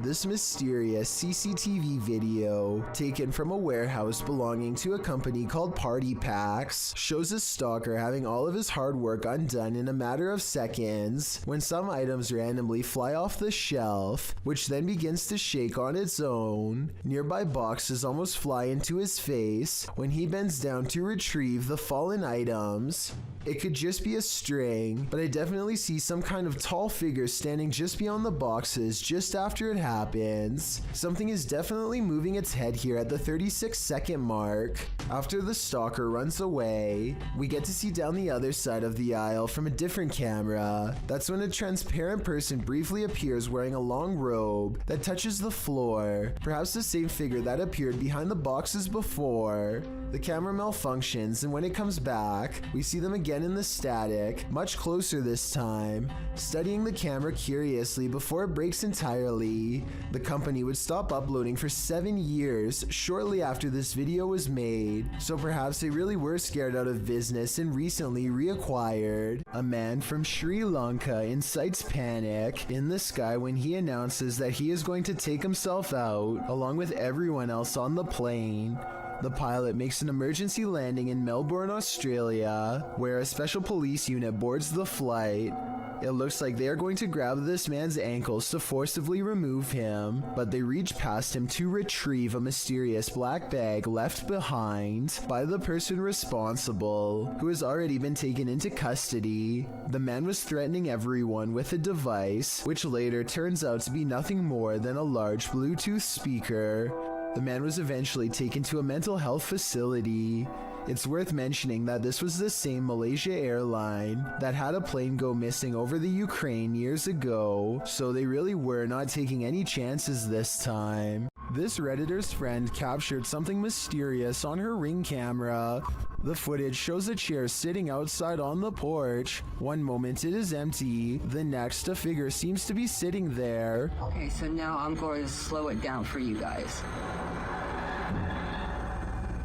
This mysterious CCTV video, taken from a warehouse belonging to a company called Party Packs, shows a stalker having all of his hard work undone in a matter of seconds when some items randomly fly off the shelf, which then begins to shake on its own. Nearby boxes almost fly into his face when he bends down to retrieve the fallen items. It could just be a string, but I definitely see some kind of tall figure standing just beyond the boxes just after it happens. Something is definitely moving its head here at the 36-second mark. After the stalker runs away, we get to see down the other side of the aisle from a different camera. That's when a transparent person briefly appears wearing a long robe that touches the floor, perhaps the same figure that appeared behind the boxes before. The camera malfunctions, and when it comes back, we see them again in the static, much closer this time, studying the camera curiously before it breaks entirely. The company would stop uploading for 7 years shortly after this video was made, so perhaps they really were scared out of business and recently reacquired. A man from Sri Lanka incites panic in the sky when he announces that he is going to take himself out, along with everyone else on the plane. The pilot makes an emergency landing in Melbourne, Australia, where a special police unit boards the flight. It looks like they are going to grab this man's ankles to forcibly remove him, but they reach past him to retrieve a mysterious black bag left behind by the person responsible, who has already been taken into custody. The man was threatening everyone with a device, which later turns out to be nothing more than a large Bluetooth speaker. The man was eventually taken to a mental health facility. It's worth mentioning that this was the same Malaysia airline that had a plane go missing over the Ukraine years ago, so they really were not taking any chances this time. This Redditor's friend captured something mysterious on her Ring camera. The footage shows a chair sitting outside on the porch. One moment it is empty, the next a figure seems to be sitting there. Okay, so now I'm going to slow it down for you guys.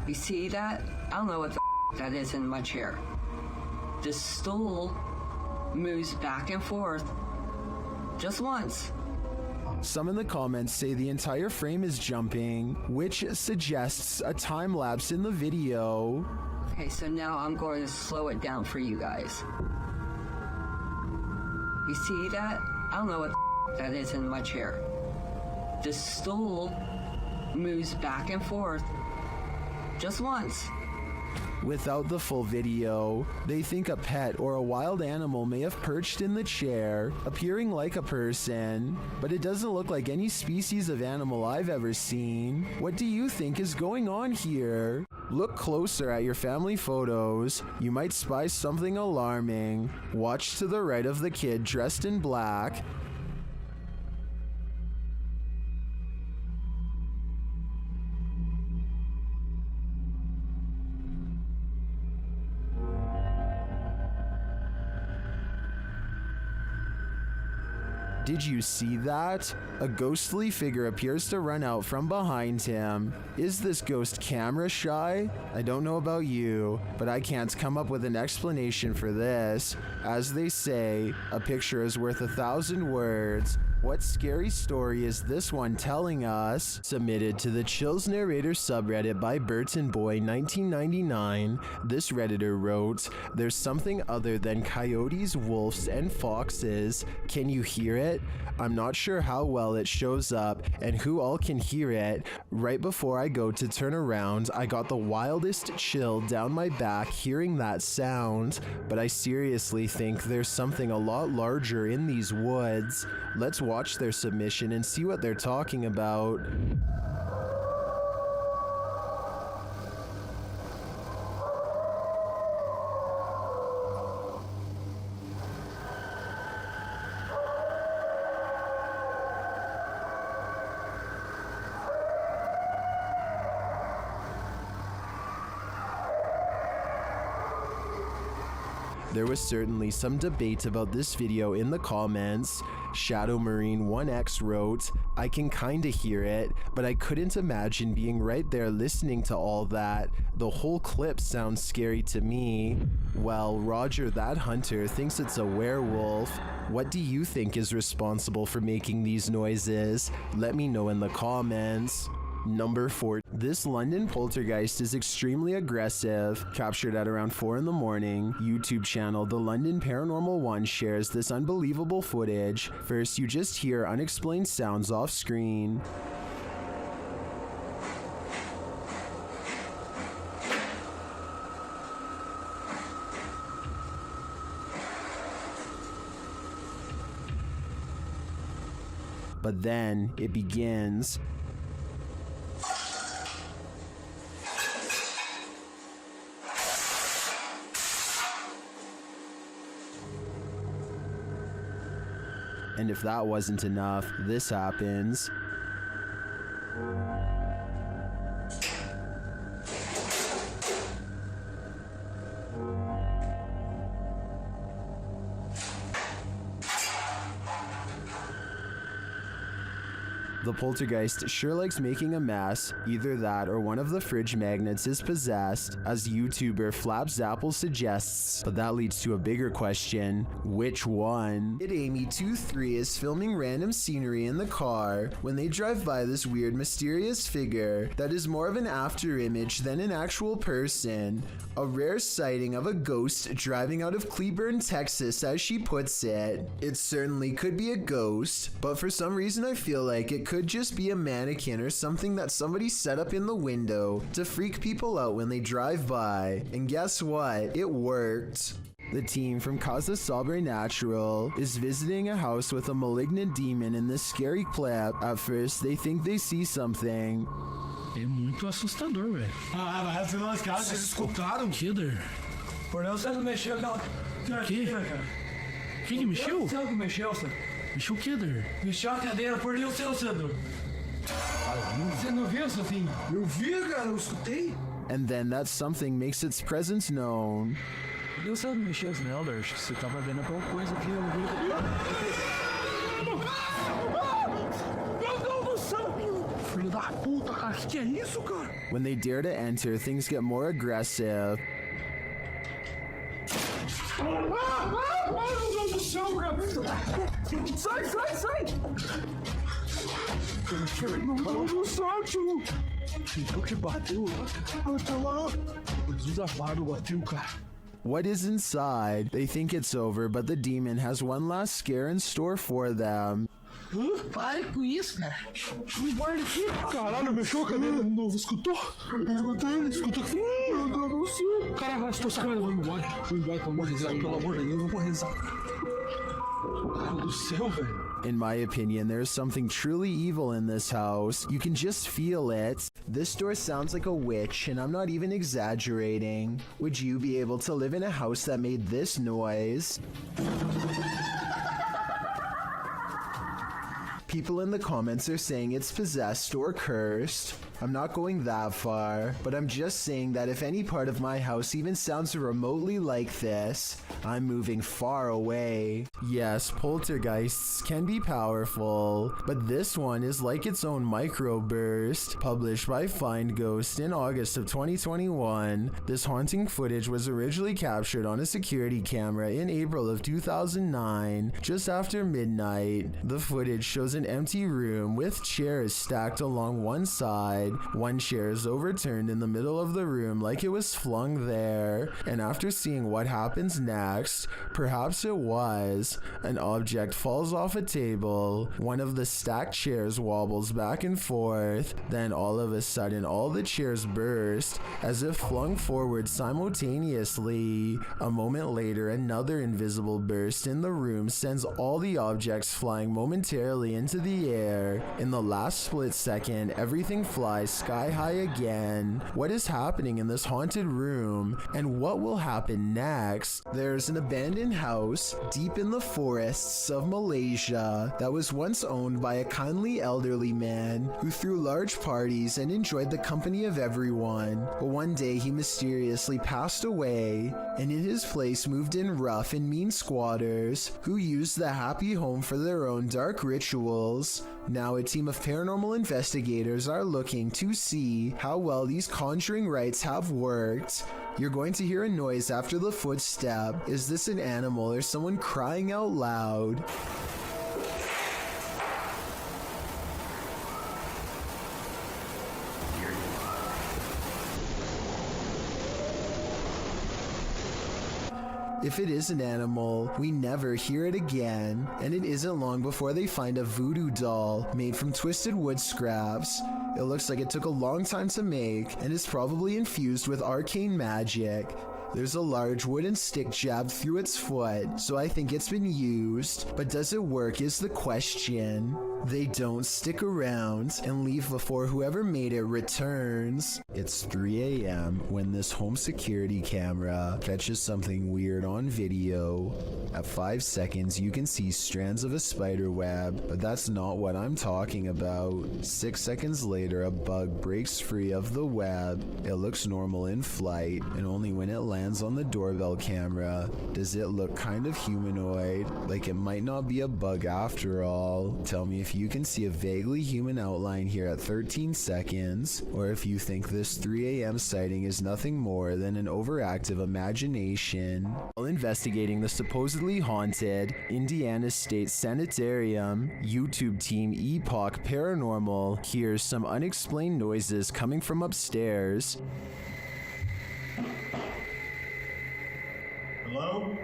You see that? I don't know what the that is in my chair. The stool moves back and forth just once. Some in the comments say the entire frame is jumping, which suggests a time lapse in the video. Okay, so now I'm going to slow it down for you guys. You see that? I don't know what the that is in my chair. The stool moves back and forth just once. Without the full video, they think a pet or a wild animal may have perched in the chair, appearing like a person, but it doesn't look like any species of animal I've ever seen. What do you think is going on here? Look closer at your family photos. You might spy something alarming. Watch to the right of the kid dressed in black. Did you see that? A ghostly figure appears to run out from behind him. Is this ghost camera shy? I don't know about you, but I can't come up with an explanation for this. As they say, a picture is worth 1,000 words. What scary story is this one telling us? Submitted to the Chills Narrator subreddit by Burton Boy 1999, this Redditor wrote, "There's something other than coyotes, wolves, and foxes. Can you hear it? I'm not sure how well it shows up and who all can hear it. Right before I go to turn around, I got the wildest chill down my back hearing that sound. But I seriously think there's something a lot larger in these woods." Let's watch their submission and see what they're talking about. There was certainly some debate about this video in the comments. Shadow Marine 1X wrote, I can kinda hear it, but I couldn't imagine being right there listening to all that. The whole clip sounds scary to me. Well, Roger that Hunter thinks it's a werewolf. What do you think is responsible for making these noises? Let me know in the comments. Number 4. This London poltergeist is extremely aggressive. Captured at around 4 in the morning. YouTube channel The London Paranormal 1 shares this unbelievable footage. First, you just hear unexplained sounds off screen. But then it begins. And if that wasn't enough, this happens. The poltergeist sure likes making a mess. Either that or one of the fridge magnets is possessed, as YouTuber Flapzapple suggests. But that leads to a bigger question: which one? Amy23 is filming random scenery in the car when they drive by this weird mysterious figure that is more of an after image than an actual person. A rare sighting of a ghost driving out of Cleburne, Texas, as she puts it. It certainly could be a ghost, but for some reason I feel like it could just be a mannequin or something that somebody set up in the window to freak people out when they drive by. And guess what? It worked. The team from Casa Sobrenatural is visiting a house with a malignant demon in this scary clip. At first, they think they see something. É muito assustador, velho. Vai ser nas casas, vocês escutaram? Killer. Por não, você não mexeu aquela... Que? Quem que mexeu? Você que mexeu, Sandro? Mexeu o Killer. Mexeu a cadeira, por Deus, seu Sandro. Você não viu, Sofinho? Eu vi, cara, eu escutei. And then that something makes its presence known. Por Deus, você não mexeu, Sandro? Acho que você tava vendo alguma coisa aqui. Meu Deus do céu! Filho da puta, cara, que é isso, cara? When they dare to enter, things get more aggressive. Meu Deus do céu, cara! Sai! Meu Deus do céu, tio! Então que bateu? Olha lá! O desafado bateu, cara. What is inside? They think it's over, but the demon has one last scare in store for them. Pare com isso, cara. Me guarda aqui. Caralho, mexeu a cadeira de novo. Escutou? Escutou. Meu Deus do céu. Caralho, estou sacando. Vou embora, pelo amor de Deus. Pelo amor de Deus, eu vou rezar. Meu Deus do céu, velho. In my opinion, there's something truly evil in this house. You can just feel it. This door sounds like a witch, and I'm not even exaggerating. Would you be able to live in a house that made this noise? People in the comments are saying it's possessed or cursed. I'm not going that far, but I'm just saying that if any part of my house even sounds remotely like this, I'm moving far away. Yes, poltergeists can be powerful, but this one is like its own microburst. Published by Find Ghost in August of 2021, this haunting footage was originally captured on a security camera in April of 2009, just after midnight. The footage shows an empty room with chairs stacked along one side. One chair is overturned in the middle of the room like it was flung there, and after seeing what happens next, perhaps it was, an object falls off a table, one of the stacked chairs wobbles back and forth, then all of a sudden all the chairs burst, as if flung forward simultaneously. A moment later, another invisible burst in the room sends all the objects flying momentarily into the air. In the last split second, everything flies fly sky high again. What is happening in this haunted room, and what will happen next? There's an abandoned house deep in the forests of Malaysia that was once owned by a kindly elderly man who threw large parties and enjoyed the company of everyone. But one day he mysteriously passed away, and in his place moved in rough and mean squatters who used the happy home for their own dark rituals. Now a team of paranormal investigators are looking to see how well these conjuring rites have worked. You're going to hear a noise after the footstep. Is this an animal or someone crying out loud? If it is an animal, we never hear it again, and it isn't long before they find a voodoo doll made from twisted wood scraps. It looks like it took a long time to make and is probably infused with arcane magic. There's a large wooden stick jabbed through its foot, so I think it's been used. But does it work is the question. They don't stick around and leave before whoever made it returns. It's 3 a.m. when this home security camera catches something weird on video. At 5 seconds, you can see strands of a spider web, but that's not what I'm talking about. 6 seconds later, a bug breaks free of the web. It looks normal in flight, and only when it lands on the doorbell camera does it look kind of humanoid, like it might not be a bug after all. Tell me if you can see a vaguely human outline here at 13 seconds, or if you think this 3 a.m. sighting is nothing more than an overactive imagination. While investigating the supposedly haunted Indiana State Sanitarium, YouTube team Epoch Paranormal hears some unexplained noises coming from upstairs. Hello?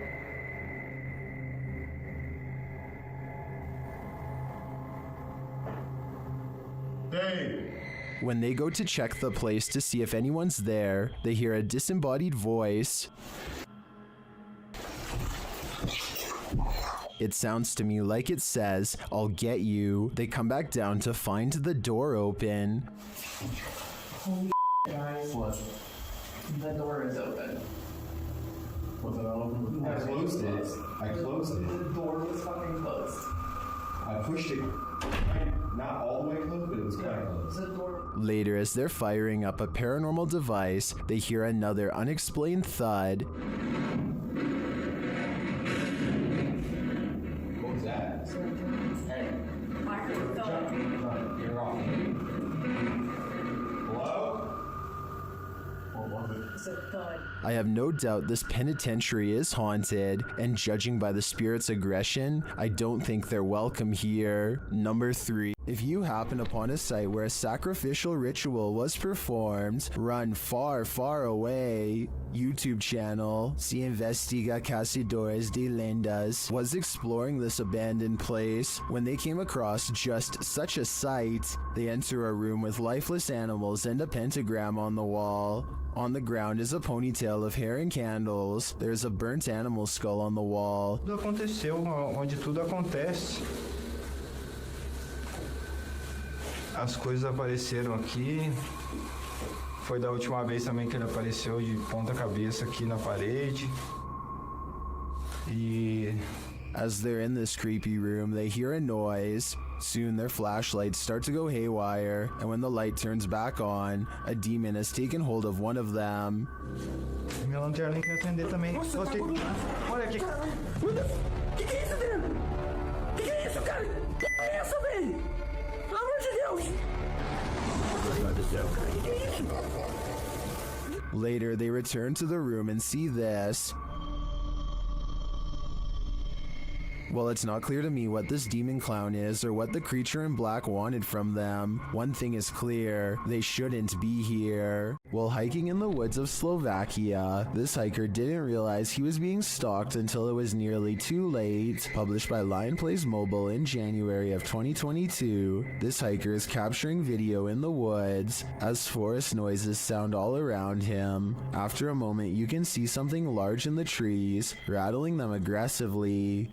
Dave! When they go to check the place to see if anyone's there, they hear a disembodied voice. It sounds to me like it says, "I'll get you." They come back down to find the door open. Holy guys, look. The door is open. Was it not open? No, I closed it. I closed it. The door was fucking closed. I pushed it. Not all the way closed, but it was kind of closed. The door. Later, as they're firing up a paranormal device, they hear another unexplained thud. What was that? Hey. John, you're off. Hello? What was it? It's a thud. I have no doubt this penitentiary is haunted, and judging by the spirit's aggression, I don't think they're welcome here. Number 3. If you happen upon a site where a sacrificial ritual was performed, run far, far away. YouTube channel, Se Investiga Cazadores de Lendas, was exploring this abandoned place when they came across just such a site. They enter a room with lifeless animals and a pentagram on the wall. On the ground is a ponytail of hair and candles. There's a burnt animal skull on the wall. Tudo aconteceu onde tudo acontece. As coisas apareceram aqui. Foi da última vez também que ele apareceu de ponta cabeça aqui na parede. E as they're in this creepy room, they hear a noise. Soon their flashlights start to go haywire, and when the light turns back on, a demon has taken hold of one of them. minha lanterna quer acender também. Nossa, Você... Olha aqui. Que é isso, Adriano? Que é isso, cara? Que é isso, velho? Pelo amor de Deus! Meu Deus do céu, cara. Que é isso? Later, they return to the room and see this. Well, it's not clear to me what this demon clown is or what the creature in black wanted from them. One thing is clear, they shouldn't be here. While hiking in the woods of Slovakia, this hiker didn't realize he was being stalked until it was nearly too late. Published by Lion Plays Mobile in January of 2022, this hiker is capturing video in the woods as forest noises sound all around him. After a moment, you can see something large in the trees, rattling them aggressively.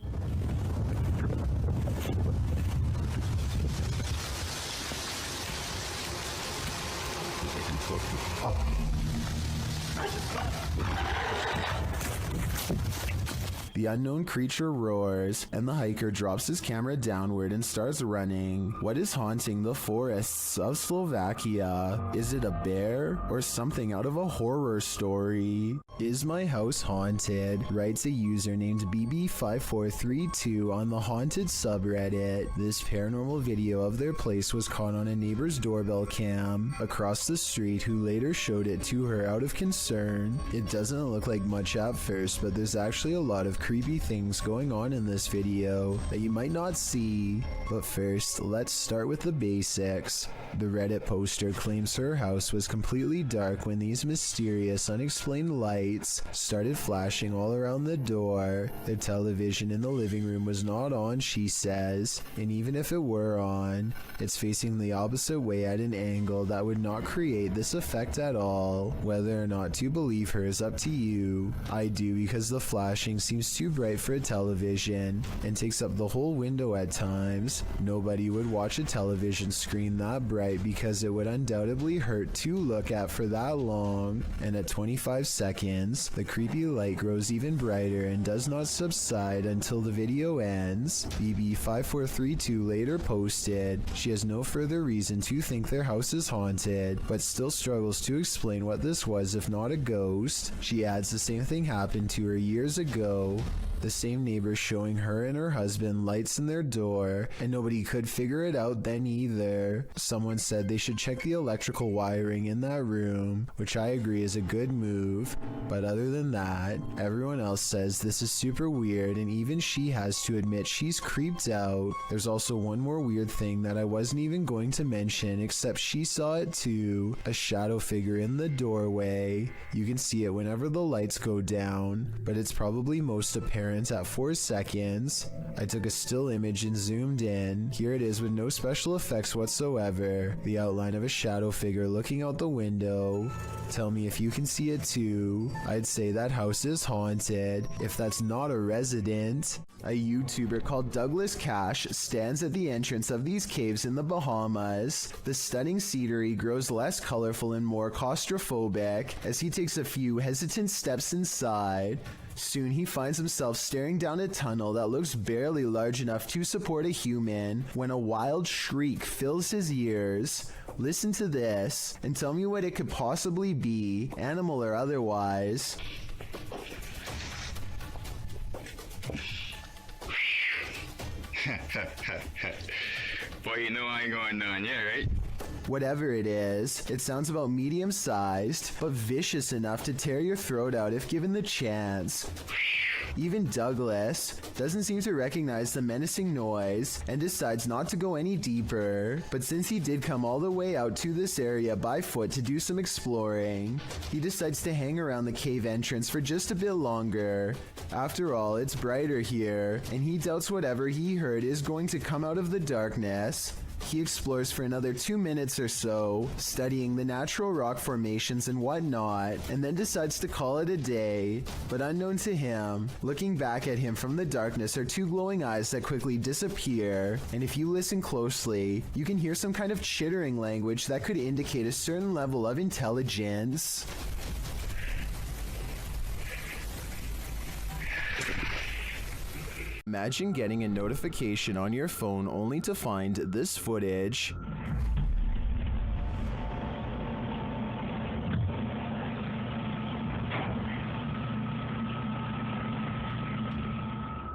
The unknown creature roars, and the hiker drops his camera downward and starts running. What is haunting the forests of Slovakia? Is it a bear or something out of a horror story? Is my house haunted? Writes a user named BB5432 on the haunted subreddit. This paranormal video of their place was caught on a neighbor's doorbell cam across the street, who later showed it to her out of concern. It doesn't look like much at first, but there's actually a lot of creepy things going on in this video that you might not see. But first, let's start with the basics. The Reddit poster claims her house was completely dark when these mysterious, unexplained lights started flashing all around the door. The television in the living room was not on, she says, and even if it were on, it's facing the opposite way at an angle that would not create this effect at all. Whether or not to believe her is up to you. I do, because the flashing seems too bright for a television and takes up the whole window at times. Nobody would watch a television screen that bright because it would undoubtedly hurt to look at for that long, and at 25 seconds, the creepy light grows even brighter and does not subside until the video ends. BB5432 later posted, she has no further reason to think their house is haunted, but still struggles to explain what this was if not a ghost. She adds the same thing happened to her years ago. The same neighbor showing her and her husband lights in their door, and nobody could figure it out then either. Someone said they should check the electrical wiring in that room, which I agree is a good move, but other than that, everyone else says this is super weird, and even she has to admit she's creeped out. There's also one more weird thing that I wasn't even going to mention, except she saw it too. A shadow figure in the doorway. You can see it whenever the lights go down, but it's probably most apparent at 4 seconds. I took a still image and zoomed in. Here it is with no special effects whatsoever. The outline of a shadow figure looking out the window. Tell me if you can see it too. I'd say that house is haunted, if that's not a resident. A YouTuber called Douglas Cash stands at the entrance of these caves in the Bahamas. The stunning scenery grows less colorful and more claustrophobic as he takes a few hesitant steps inside. Soon he finds himself staring down a tunnel that looks barely large enough to support a human when a wild shriek fills his ears. Listen to this and tell me what it could possibly be, animal or otherwise. Boy, you know I ain't going down yet, right? Whatever it is, it sounds about medium-sized, but vicious enough to tear your throat out if given the chance. Even Douglas doesn't seem to recognize the menacing noise and decides not to go any deeper. But since he did come all the way out to this area by foot to do some exploring, he decides to hang around the cave entrance for just a bit longer. After all, it's brighter here, and he doubts whatever he heard is going to come out of the darkness. He explores for another 2 minutes or so, studying the natural rock formations and whatnot, and then decides to call it a day. But unknown to him, looking back at him from the darkness are two glowing eyes that quickly disappear, and if you listen closely, you can hear some kind of chittering language that could indicate a certain level of intelligence. Imagine getting a notification on your phone only to find this footage.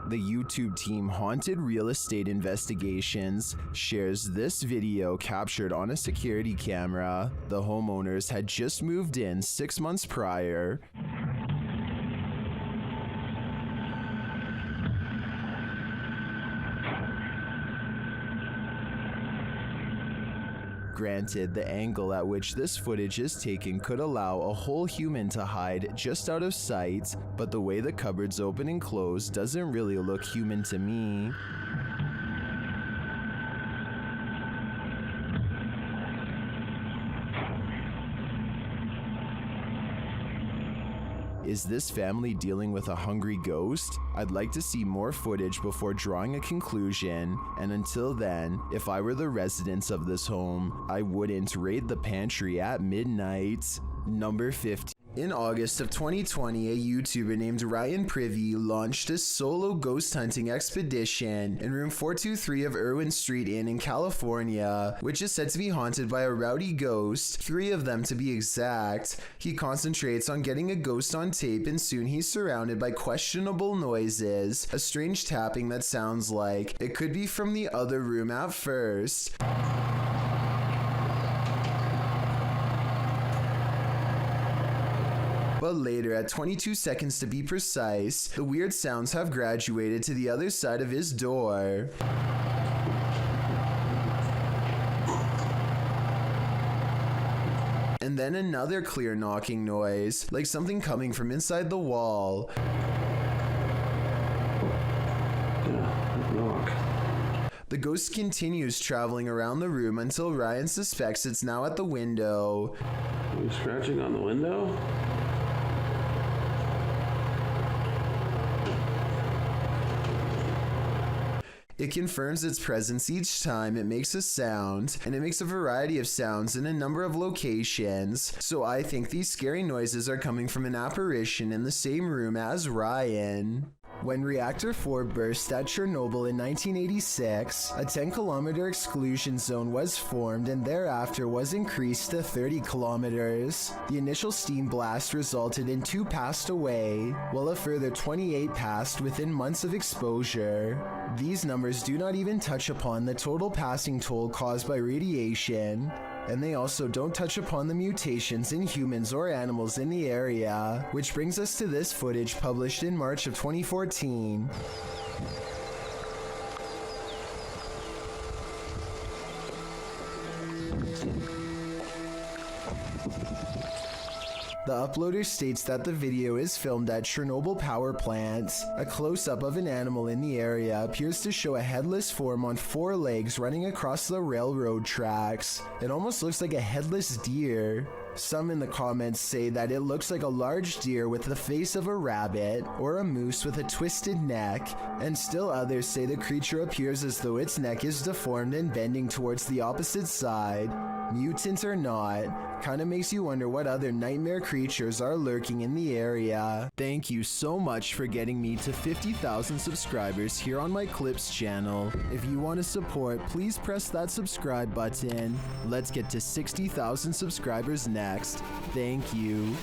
The YouTube team Haunted Real Estate Investigations shares this video captured on a security camera. The homeowners had just moved in 6 months prior. Granted, the angle at which this footage is taken could allow a whole human to hide just out of sight, but the way the cupboards open and close doesn't really look human to me. Is this family dealing with a hungry ghost? I'd like to see more footage before drawing a conclusion, and until then, if I were the residents of this home, I wouldn't raid the pantry at midnight. Number 15. In August of 2020, a YouTuber named Ryan Privy launched a solo ghost hunting expedition in room 423 of Irwin Street Inn in California, which is said to be haunted by a rowdy ghost, 3 of them to be exact. He concentrates on getting a ghost on tape, and soon he's surrounded by questionable noises, a strange tapping that sounds like it could be from the other room at first. But later, at 22 seconds to be precise, the weird sounds have graduated to the other side of his door. And then another clear knocking noise, like something coming from inside the wall. The ghost continues traveling around the room until Ryan suspects it's now at the window. Are you scratching on the window? It confirms its presence each time it makes a sound, and it makes a variety of sounds in a number of locations, so I think these scary noises are coming from an apparition in the same room as Ryan. When Reactor 4 burst at Chernobyl in 1986, a 10-kilometer exclusion zone was formed and thereafter was increased to 30 kilometers. The initial steam blast resulted in 2 passed away, while a further 28 passed within months of exposure. These numbers do not even touch upon the total passing toll caused by radiation, and they also don't touch upon the mutations in humans or animals in the area, which brings us to this footage published in March of 2014. The uploader states that the video is filmed at Chernobyl power plant. A close-up of an animal in the area appears to show a headless form on 4 legs running across the railroad tracks. It almost looks like a headless deer. Some in the comments say that it looks like a large deer with the face of a rabbit, or a moose with a twisted neck, and still others say the creature appears as though its neck is deformed and bending towards the opposite side. Mutant or not, kinda makes you wonder what other nightmare creatures are lurking in the area. Thank you so much for getting me to 50,000 subscribers here on my Clips channel. If you want to support, please press that subscribe button. Let's get to 60,000 subscribers next. Thank you.